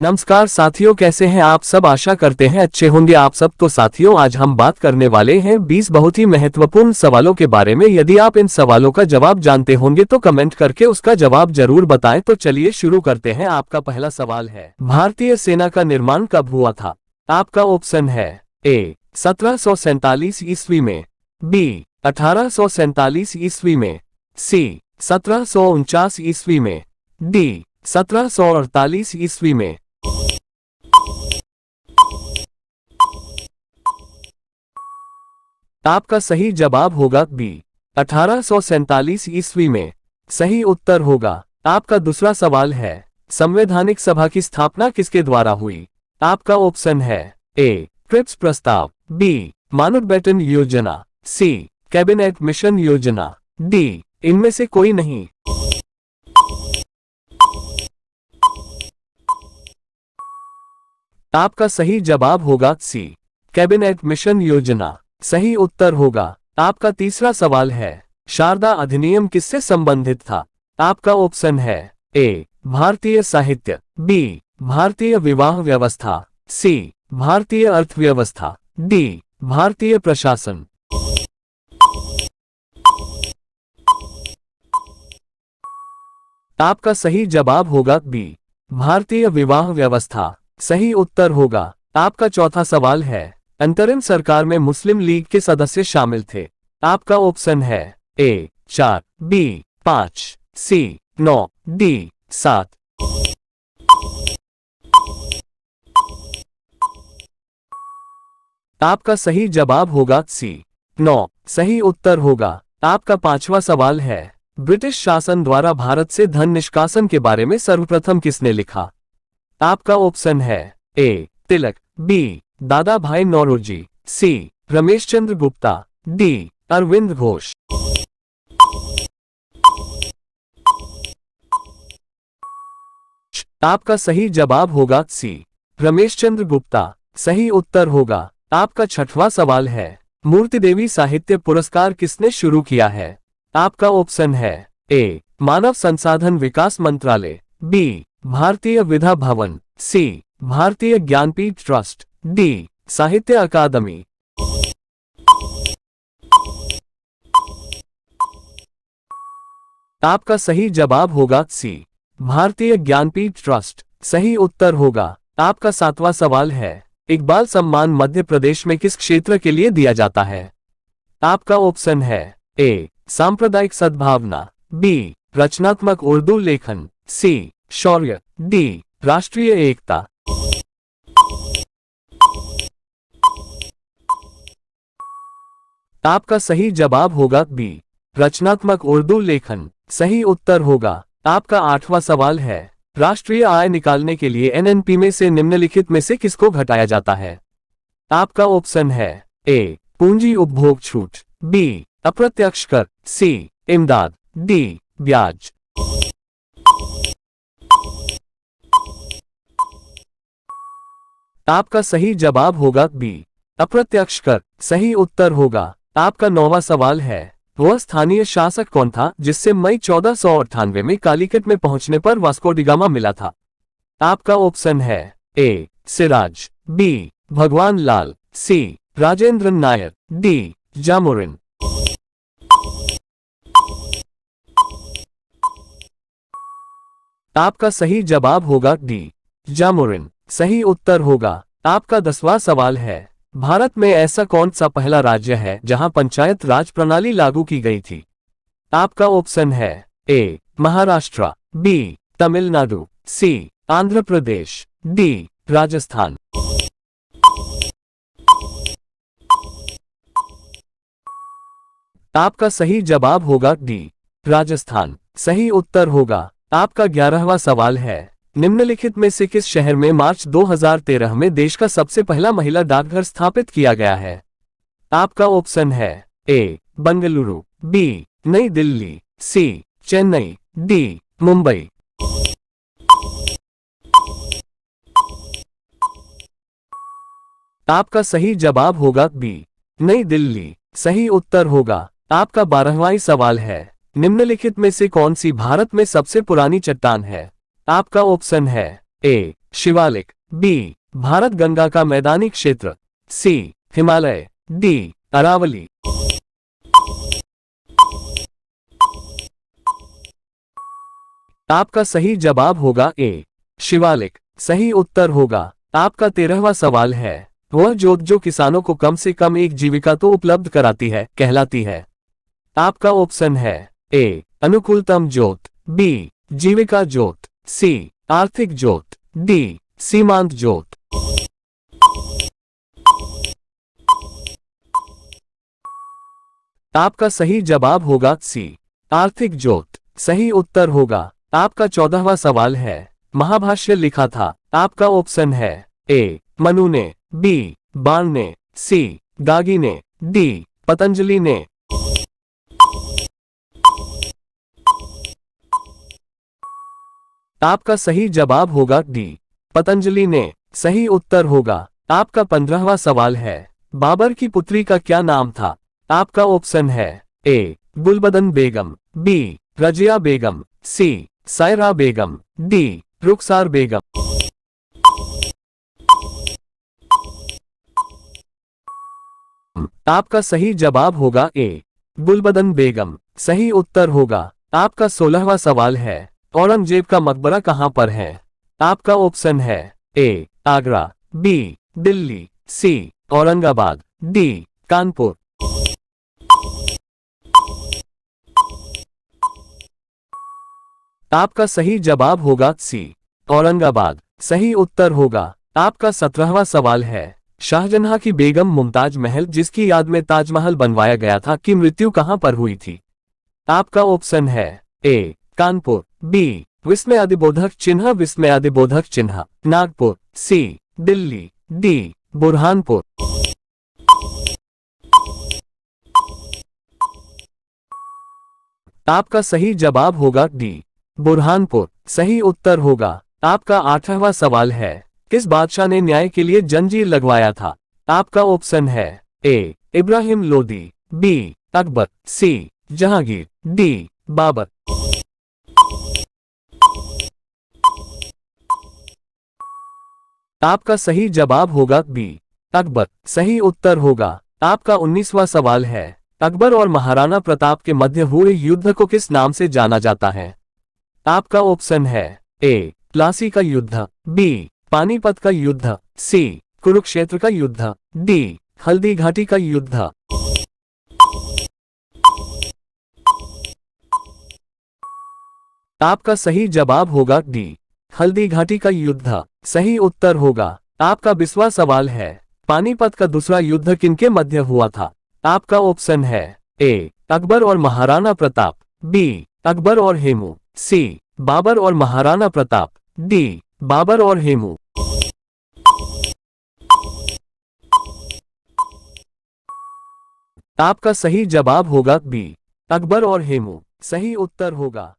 नमस्कार साथियों, कैसे हैं आप सब। आशा करते हैं अच्छे होंगे आप सब। तो साथियों, आज हम बात करने वाले हैं 20 बहुत ही महत्वपूर्ण सवालों के बारे में। यदि आप इन सवालों का जवाब जानते होंगे तो कमेंट करके उसका जवाब जरूर बताएं। तो चलिए शुरू करते हैं। आपका पहला सवाल है, भारतीय सेना का निर्माण कब हुआ था। आपका ऑप्शन है ए 1747 ईस्वी में, बी 1847 ईस्वी में, सी 1749 ईस्वी में, डी 1748 ईस्वी में। आपका सही जवाब होगा बी 1847 ईस्वी में। सही उत्तर होगा। आपका दूसरा सवाल है, संवैधानिक सभा की स्थापना किसके द्वारा हुई। आपका ऑप्शन है ए क्रिप्स प्रस्ताव, बी माउंटबेटन योजना, सी कैबिनेट मिशन योजना, डी इनमें से कोई नहीं। आपका सही जवाब होगा सी कैबिनेट मिशन योजना। सही उत्तर होगा। आपका तीसरा सवाल है, शारदा अधिनियम किससे संबंधित था। आपका ऑप्शन है ए भारतीय साहित्य, बी भारतीय विवाह व्यवस्था, सी भारतीय अर्थव्यवस्था, डी भारतीय प्रशासन। आपका सही जवाब होगा बी भारतीय विवाह व्यवस्था। सही उत्तर होगा। आपका चौथा सवाल है, अंतरिम सरकार में मुस्लिम लीग के सदस्य शामिल थे। आपका ऑप्शन है ए 4, बी 5, सी 9, डी 7। आपका सही जवाब होगा सी 9। सही उत्तर होगा। आपका पांचवा सवाल है, ब्रिटिश शासन द्वारा भारत से धन निष्कासन के बारे में सर्वप्रथम किसने लिखा। आपका ऑप्शन है ए तिलक, बी दादा भाई नौरोजी, सी रमेश चंद्र गुप्ता, डी अरविंद घोष। आपका सही जवाब होगा सी रमेश चंद्र गुप्ता। सही उत्तर होगा। आपका छठवां सवाल है, मूर्ति देवी साहित्य पुरस्कार किसने शुरू किया है। आपका ऑप्शन है ए मानव संसाधन विकास मंत्रालय, बी भारतीय विधा भवन, सी भारतीय ज्ञानपीठ ट्रस्ट, डी साहित्य अकादमी। आपका सही जवाब होगा सी भारतीय ज्ञानपीठ ट्रस्ट। सही उत्तर होगा। आपका सातवां सवाल है, इकबाल सम्मान मध्य प्रदेश में किस क्षेत्र के लिए दिया जाता है। आपका ऑप्शन है ए सांप्रदायिक सद्भावना, बी रचनात्मक उर्दू लेखन, सी शौर्य, डी राष्ट्रीय एकता। आपका सही जवाब होगा बी रचनात्मक उर्दू लेखन। सही उत्तर होगा। आपका आठवां सवाल है, राष्ट्रीय आय निकालने के लिए एनएनपी में से निम्नलिखित में से किसको घटाया जाता है। आपका ऑप्शन है ए पूंजी उपभोग छूट, बी अप्रत्यक्ष कर, सी इमदाद, डी ब्याज। आपका सही जवाब होगा बी अप्रत्यक्ष कर। सही उत्तर होगा। आपका नौवां सवाल है, वह स्थानीय शासक कौन था जिससे मई 1498 में कालीकट में पहुंचने पर वास्को डी गामा मिला था। आपका ऑप्शन है ए सिराज, बी भगवान लाल, सी राजेंद्र नायर, डी जामोरिन। आपका सही जवाब होगा डी जामोरिन। सही उत्तर होगा। आपका 10वां सवाल है, भारत में ऐसा कौन सा पहला राज्य है जहां पंचायत राज प्रणाली लागू की गई थी। आपका ऑप्शन है ए महाराष्ट्र, बी तमिलनाडु, सी आंध्र प्रदेश, डी राजस्थान। आपका सही जवाब होगा डी राजस्थान। सही उत्तर होगा। आपका 11वां सवाल है, निम्नलिखित में से किस शहर में मार्च 2013 में देश का सबसे पहला महिला डाकघर स्थापित किया गया है। आपका ऑप्शन है ए बंगलुरु, बी नई दिल्ली, सी चेन्नई, डी मुंबई। आपका सही जवाब होगा बी नई दिल्ली। सही उत्तर होगा। आपका 12वां सवाल है, निम्नलिखित में से कौन सी भारत में सबसे पुरानी चट्टान है। आपका ऑप्शन है ए शिवालिक, बी भारत गंगा का मैदानी क्षेत्र, सी हिमालय, डी अरावली। आपका सही जवाब होगा ए शिवालिक। सही उत्तर होगा आपका 13वां सवाल है, वह जोत जो किसानों को कम से कम एक जीविका तो उपलब्ध कराती है कहलाती है। आपका ऑप्शन है ए अनुकूलतम जोत, बी जीविका जोत, सी आर्थिक जोत, डी सीमांत जोत। आपका सही जवाब होगा सी आर्थिक जोत। सही उत्तर होगा आपका 14वां सवाल है, महाभाष्य लिखा था। आपका ऑप्शन है ए मनु ने, बी बाण ने, सी गागी ने, डी पतंजलि ने। आपका सही जवाब होगा डी पतंजलि ने। सही उत्तर होगा आपका 15वां सवाल है, बाबर की पुत्री का क्या नाम था। आपका ऑप्शन है ए गुलबदन बेगम, बी रजिया बेगम, सी सायरा बेगम, डी रुखसार बेगम। आपका सही जवाब होगा ए गुलबदन बेगम। सही उत्तर होगा आपका 16वां सवाल है, औरंगजेब का मकबरा कहां पर है। आपका ऑप्शन है ए आगरा, बी दिल्ली, सी औरंगाबाद, डी कानपुर। आपका सही जवाब होगा सी औरंगाबाद। सही उत्तर होगा आपका 17वां सवाल है, शाहजहां की बेगम मुमताज महल जिसकी याद में ताजमहल बनवाया गया था की मृत्यु कहां पर हुई थी। आपका ऑप्शन है ए कानपुर, बी विस्मयादिबोधक चिन्ह विस्मयादिबोधक चिन्ह नागपुर, सी दिल्ली, डी बुरहानपुर। आपका सही जवाब होगा डी बुरहानपुर। सही उत्तर होगा आपका 8वां सवाल है, किस बादशाह ने न्याय के लिए जंजीर लगवाया था। आपका ऑप्शन है ए इब्राहिम लोदी, बी अकबर, सी जहांगीर, डी बाबर। आपका सही जवाब होगा बी अकबर। सही उत्तर होगा आपका 19वां सवाल है, अकबर और महाराणा प्रताप के मध्य हुए युद्ध को किस नाम से जाना जाता है। आपका ऑप्शन है ए प्लासी का युद्ध, बी पानीपत का युद्ध, सी कुरुक्षेत्र का युद्ध, डी हल्दी घाटी का युद्ध। आपका सही जवाब होगा डी हल्दी घाटी का युद्ध। सही उत्तर होगा आपका 20वां सवाल है, पानीपत का दूसरा युद्ध किनके मध्य हुआ था। आपका ऑप्शन है ए अकबर और महाराणा प्रताप, बी अकबर और हेमू, सी बाबर और महाराणा प्रताप, डी बाबर और हेमू। आपका सही जवाब होगा बी अकबर और हेमू। सही उत्तर होगा